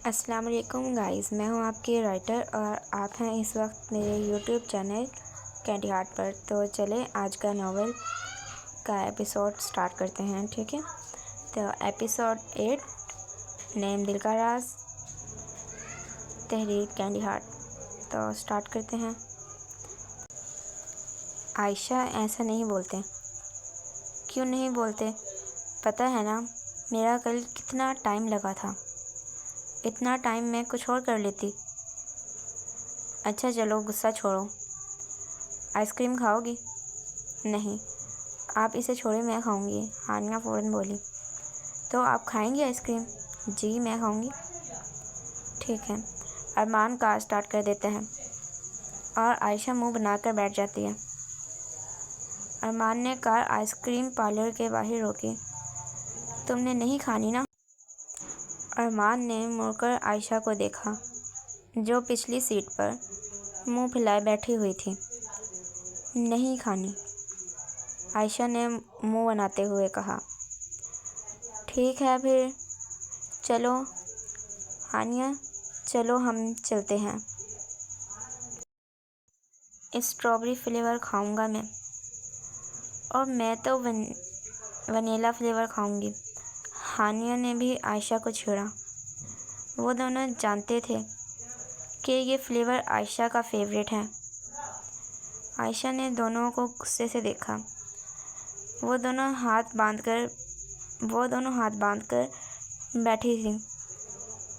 अस्सलाम वालेकुम गाइस, मैं हूं आपकी राइटर और आप हैं इस वक्त मेरे यूट्यूब चैनल कैंडी हार्ट पर। तो चले आज का नॉवल का एपिसोड स्टार्ट करते हैं। ठीक है, तो एपिसोड 8 नेम दिल का राज, तहरीर कैंडी हार्ट। तो स्टार्ट करते हैं। आयशा, ऐसा नहीं बोलते। क्यों नहीं बोलते? पता है ना मेरा कल कितना टाइम लगा था। इतना टाइम मैं कुछ और कर लेती। अच्छा चलो गुस्सा छोड़ो। आइसक्रीम खाओगी? नहीं, आप इसे छोड़े, मैं खाऊंगी। हानिया फ़ौरन बोली। तो आप खाएंगी आइसक्रीम? जी मैं खाऊंगी। ठीक है। अरमान कार स्टार्ट कर देता है और आयशा मुंह बनाकर बैठ जाती है। अरमान ने कार आइसक्रीम पार्लर के बाहर रोकी। तुमने नहीं खानी ना? अरमान ने मुड़कर आयशा को देखा जो पिछली सीट पर मुंह फैलाए बैठी हुई थी। नहीं खानी, आयशा ने मुंह बनाते हुए कहा। ठीक है फिर चलो हानिया, चलो हम चलते हैं। स्ट्रॉबेरी फ्लेवर खाऊंगा मैं, और मैं तो वनीला फ्लेवर खाऊंगी। हानिया ने भी आयशा को छेड़ा। वो दोनों जानते थे कि ये फ्लेवर आयशा का फेवरेट है। आयशा ने दोनों को गुस्से से देखा। वो दोनों हाथ बांधकर बैठी थी।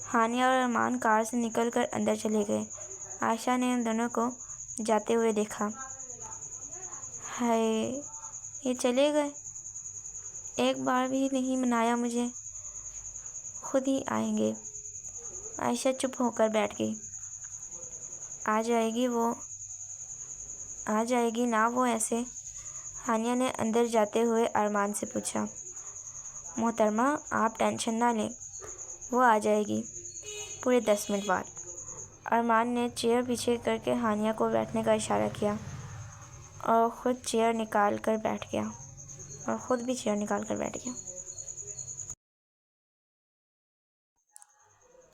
हानिया और अरमान कार से निकलकर अंदर चले गए। आयशा ने उन दोनों को जाते हुए देखा। हाय, ये चले गए, एक बार भी नहीं मनाया मुझे। खुद ही आएंगे। आयशा चुप होकर बैठ गई। आ जाएगी ना वो ऐसे? हानिया ने अंदर जाते हुए अरमान से पूछा। मोहतरमा आप टेंशन ना लें, वो आ जाएगी पूरे 10 मिनट बाद। अरमान ने चेयर पीछे करके हानिया को बैठने का इशारा किया और खुद भी चेयर निकाल कर बैठ गया।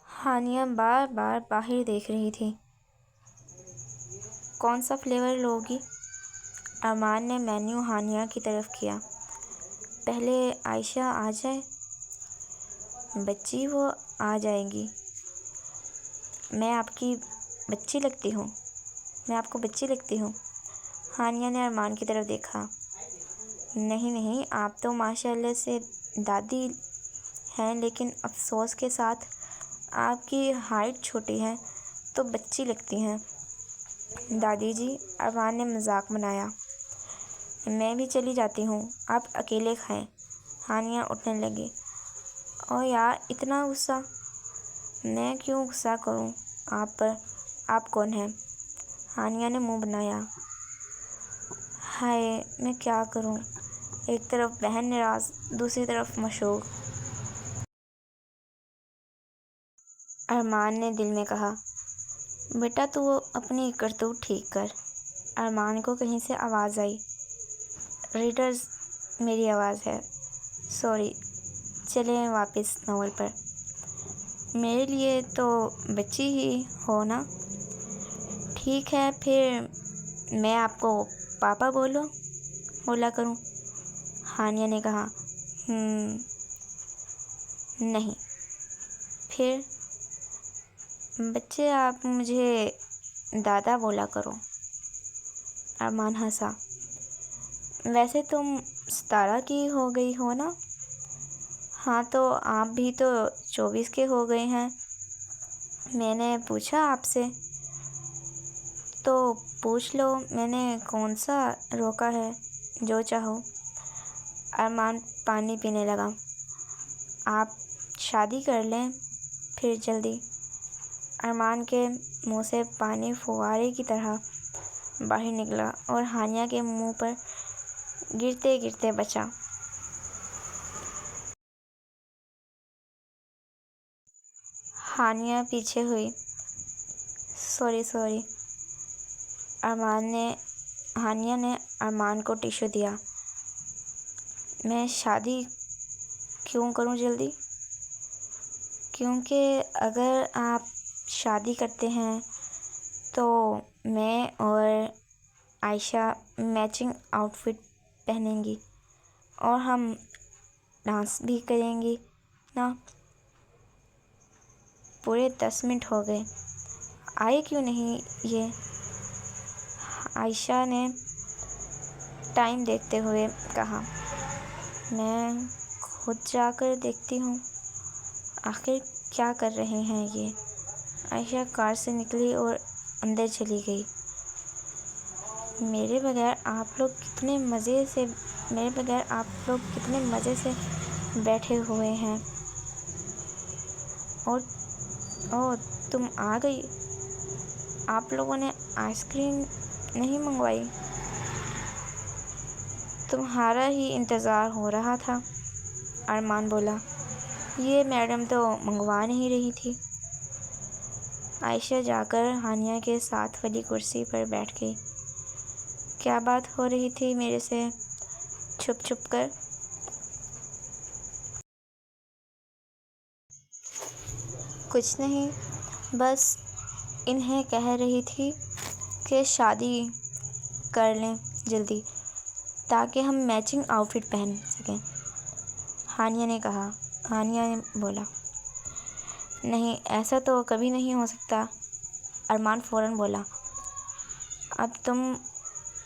हानिया बार बार बाहर देख रही थी। कौन सा फ्लेवर लोगी? अरमान ने मेन्यू हानिया की तरफ किया। पहले आयशा आ जाए। बच्ची वो आ जाएगी। मैं आपको बच्ची लगती हूँ? हानिया ने अरमान की तरफ देखा। नहीं, आप तो माशाल्लाह से दादी हैं, लेकिन अफसोस के साथ आपकी हाइट छोटी है तो बच्ची लगती हैं। दादी जी, अरमान ने मजाक बनाया। मैं भी चली जाती हूँ, आप अकेले खाएं। हानिया उठने लगी। और यार इतना गुस्सा? मैं क्यों गुस्सा करूँ आप पर? आप कौन हैं? हानिया ने मुंह बनाया। हाय, मैं क्या करूँ? एक तरफ बहन नाराज, दूसरी तरफ मशूक। अरमान ने दिल में कहा, बेटा तू अपनी करतूत ठीक कर। अरमान को कहीं से आवाज़ आई। रीडर्स, मेरी आवाज़ है, सॉरी। चलें वापस नॉवल पर। मेरे लिए तो बच्ची ही हो ना? ठीक है फिर मैं आपको पापा बोला करूं? हानिया ने कहा। नहीं। फिर बच्चे आप मुझे दादा बोला करो। अरमान हंसा। वैसे तुम 17 की हो गई हो ना? हाँ, तो आप भी तो 24 के हो गए हैं। मैंने पूछा आपसे? तो पूछ लो, मैंने कौन सा रोका है, जो चाहो। अरमान पानी पीने लगा। आप शादी कर लें फिर जल्दी। अरमान के मुंह से पानी फुवारे की तरह बाहर निकला और हानिया के मुंह पर गिरते गिरते बचा। हानिया पीछे हुई। सॉरी। हानिया ने अरमान को टिश्यू दिया। मैं शादी क्यों करूं जल्दी? क्योंकि अगर आप शादी करते हैं तो मैं और आयशा मैचिंग आउटफिट पहनेंगी और हम डांस भी करेंगी ना। पूरे 10 मिनट हो गए, आए क्यों नहीं ये? आयशा ने टाइम देखते हुए कहा। मैं खुद जाकर देखती हूँ, आखिर क्या कर रहे हैं ये। आयशा कार से निकली और अंदर चली गई। मेरे बगैर आप लोग कितने मज़े से बैठे हुए हैं। और ओह, तुम आ गई। आप लोगों ने आइसक्रीम नहीं मंगवाई? तुम्हारा ही इंतज़ार हो रहा था, अरमान बोला। ये मैडम तो मंगवा नहीं रही थी। आयशा जाकर हानिया के साथ वाली कुर्सी पर बैठ गई। क्या बात हो रही थी मेरे से छुप छुप कर? कुछ नहीं, बस इन्हें कह रही थी कि शादी कर लें जल्दी, ताकि हम मैचिंग आउटफिट पहन सकें, हानिया ने बोला। नहीं, ऐसा तो कभी नहीं हो सकता, अरमान फ़ौरन बोला। अब तुम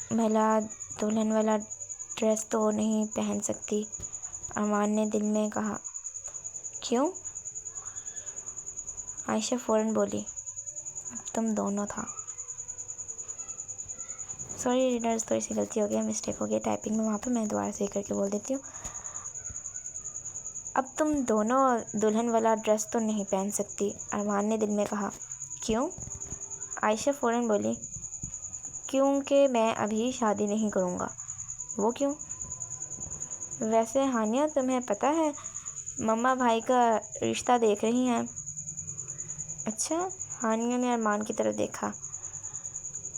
भला दुल्हन वाला ड्रेस तो नहीं पहन सकती, अरमान ने दिल में कहा। क्यों? आयशा फ़ौरन बोली। अब तुम दोनों था। सॉरी रीडर्स, थोड़ी सी गलती हो गई, मिस्टेक हो गई टाइपिंग में, वहाँ पे मैं दोबारा सही करके बोल देती हूँ। अब तुम दोनों दुल्हन वाला ड्रेस तो नहीं पहन सकती, अरमान ने दिल में कहा। क्यों? आयशा फ़ौरन बोली। क्योंकि मैं अभी शादी नहीं करूँगा। वो क्यों? वैसे हानिया, तुम्हें पता है मम्मा भाई का रिश्ता देख रही हैं। अच्छा? हानिया ने अरमान की तरफ देखा।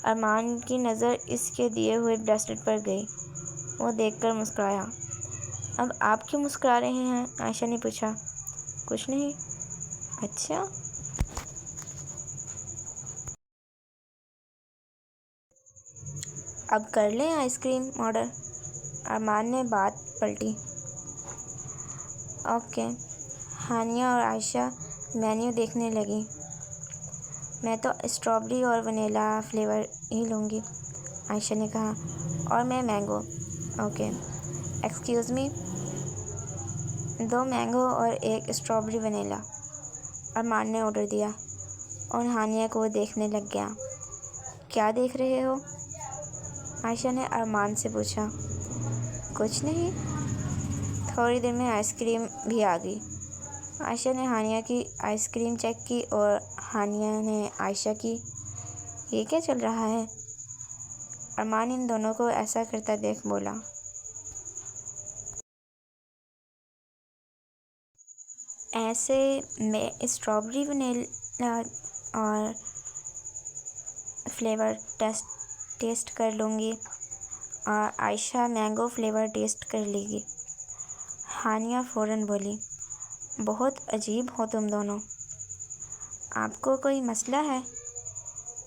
अरमान की नज़र इसके दिए हुए ब्रेसलेट पर गई। वो देखकर मुस्कुराया। अब आप क्यों मुस्कुरा रहे हैं? आयशा ने पूछा। कुछ नहीं। अच्छा। अब कर लें आइसक्रीम ऑर्डर? अरमान ने बात पलटी। ओके। हानिया और आयशा मेन्यू देखने लगी। मैं तो स्ट्रॉबेरी और वनीला फ्लेवर ही लूँगी, आयशा ने कहा। और मैं mango. Okay. Excuse me, 2 mango और 1 स्ट्रॉबेरी वनीला, अरमान ने ऑर्डर दिया और हानिया को देखने लग गया। क्या देख रहे हो? आयशा ने अरमान से पूछा। कुछ नहीं। थोड़ी देर में आइसक्रीम भी आ गई। आयशा ने हानिया की आइसक्रीम चेक की और हानिया ने आयशा की। ये क्या चल रहा है? अरमान इन दोनों को ऐसा करता देख बोला। ऐसे मैं स्ट्रॉबेरी वनीला और फ्लेवर टेस्ट कर लूँगी और आयशा मैंगो फ्लेवर टेस्ट कर लेगी, हानिया फ़ौरन बोली। बहुत अजीब हो तुम दोनों। आपको कोई मसला है?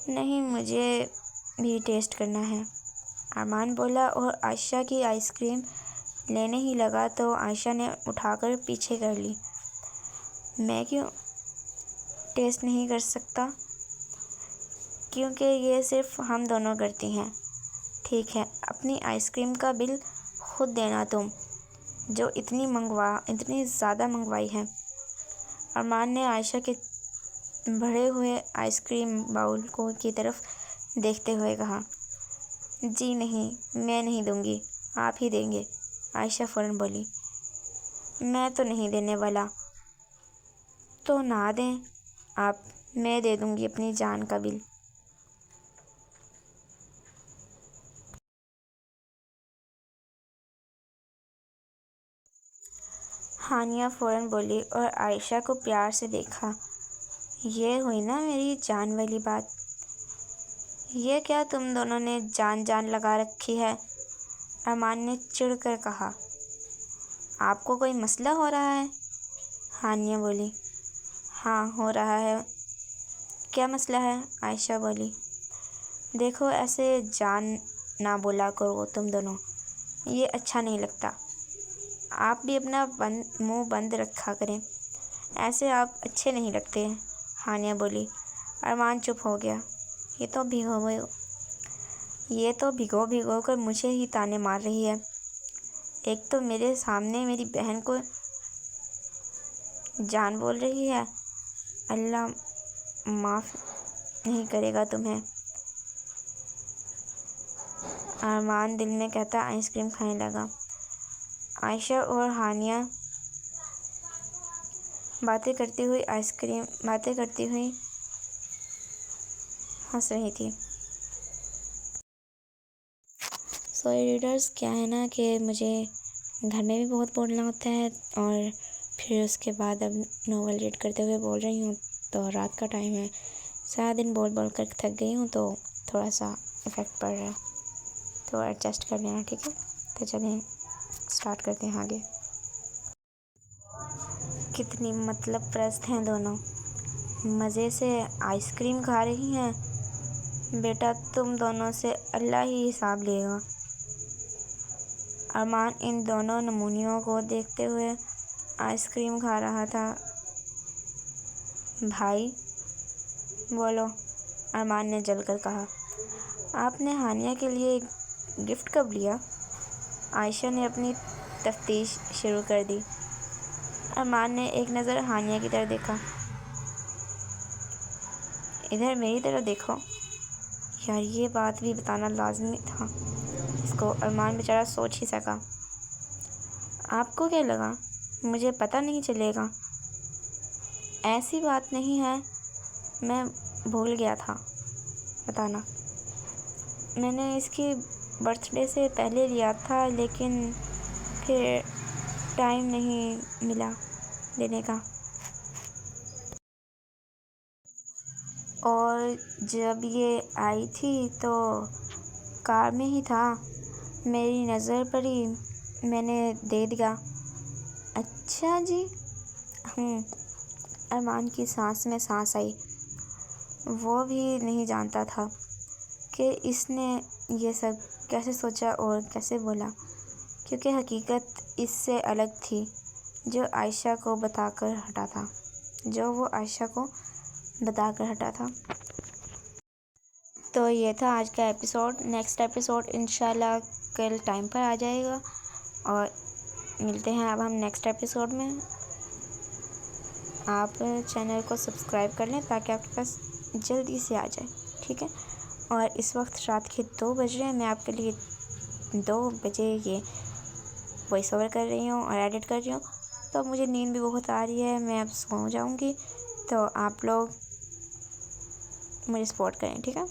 नहीं, मुझे भी टेस्ट करना है, अरमान बोला और आयशा की आइसक्रीम लेने ही लगा तो आयशा ने उठाकर पीछे कर ली। मैं क्यों टेस्ट नहीं कर सकता? क्योंकि ये सिर्फ हम दोनों करती हैं। ठीक है, अपनी आइसक्रीम का बिल खुद देना तुम, जो इतनी ज़्यादा मंगवाई है, अरमान ने आयशा के भरे हुए आइसक्रीम बाउल की तरफ देखते हुए कहा। जी नहीं, मैं नहीं दूँगी, आप ही देंगे, आयशा फ़ौरन बोली। मैं तो नहीं देने वाला। तो ना दें आप, मैं दे दूँगी अपनी जान का बिल। हानिया फ़ौरन बोली और आयशा को प्यार से देखा। ये हुई ना मेरी जान वाली बात। ये क्या तुम दोनों ने जान लगा रखी है? अरमान ने चिढ़कर कहा। आपको कोई मसला हो रहा है? हानिया बोली। हाँ हो रहा है। क्या मसला है? आयशा बोली। देखो ऐसे जान ना बोला करो तुम दोनों, ये अच्छा नहीं लगता। आप भी अपना मुंह बंद रखा करें, ऐसे आप अच्छे नहीं लगते। हानिया बोली। अरमान चुप हो गया। ये तो भिगो भिगो कर मुझे ही ताने मार रही है। एक तो मेरे सामने मेरी बहन को जान बोल रही है। अल्लाह माफ़ नहीं करेगा तुम्हें। अरमान दिल में कहता आइसक्रीम खाने लगा। आयशा और हानिया बातें करती हुई हंस रही थी। सॉरी रीडर्स, क्या है ना कि मुझे घर में भी बहुत बोलना होता है और फिर उसके बाद अब नॉवल रीड करते हुए बोल रही हूँ, तो रात का टाइम है, सारा दिन बोल बोल कर थक गई हूँ, तो थोड़ा सा इफ़ेक्ट पड़ रहा है, तो एडजस्ट कर लेना, ठीक है। तो चलिए स्टार्ट करते हैं आगे। कितनी मतलब प्रस्त हैं दोनों, मज़े से आइसक्रीम खा रही हैं। बेटा तुम दोनों से अल्लाह ही हिसाब लेगा। अरमान इन दोनों नमूनियों को देखते हुए आइसक्रीम खा रहा था। भाई बोलो, अरमान ने जलकर कहा। आपने हानिया के लिए गिफ्ट कब लिया? आयशा ने अपनी तफ्तीश शुरू कर दी। अरमान ने एक नज़र हानिया की तरफ देखा। इधर मेरी तरफ देखो। यार ये बात भी बताना लाजमी था इसको, अरमान बेचारा सोच ही सका। आपको क्या लगा मुझे पता नहीं चलेगा? ऐसी बात नहीं है, मैं भूल गया था बताना। मैंने इसकी बर्थडे से पहले लिया था, लेकिन फिर टाइम नहीं मिला देने का। और जब ये आई थी तो कार में ही था, मेरी नज़र पड़ी, मैंने दे दिया। अच्छा जी। अरमान की सांस में सांस आई। वो भी नहीं जानता था कि इसने ये सब कैसे सोचा और कैसे बोला, क्योंकि हकीकत इससे अलग थी जो वो आयशा को बताकर हटा था। तो ये था आज का एपिसोड। नेक्स्ट एपिसोड इंशाल्लाह कल टाइम पर आ जाएगा और मिलते हैं अब हम नेक्स्ट एपिसोड में। आप चैनल को सब्सक्राइब कर लें ताकि आपके पास जल्दी से आ जाए, ठीक है। और इस वक्त रात के 2 बज रहे हैं, मैं आपके लिए 2 बजे ये वॉइस ओवर कर रही हूँ और एडिट कर रही हूँ, तो अब मुझे नींद भी बहुत आ रही है, मैं अब सो जाऊँगी। तो आप लोग मुझे सपोर्ट करें, ठीक है।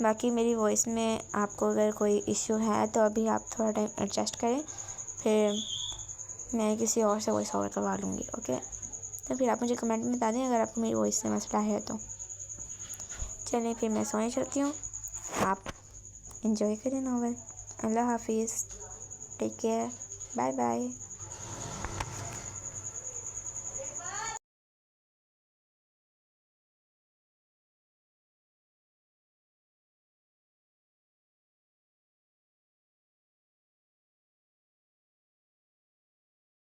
बाकी मेरी वॉइस में आपको अगर कोई इश्यू है तो अभी आप थोड़ा टाइम एडजस्ट करें, फिर मैं किसी और से वॉइस ओवर करवा लूँगी, ओके। तो फिर आप मुझे कमेंट में बता दें अगर आपको मेरी वॉइस से मसला है तो। चलिए फिर मैं सोने चलती हूँ, आप इंजॉय करें नॉवेल। अल्लाह हाफिज़, टेक केयर, बाय बाय।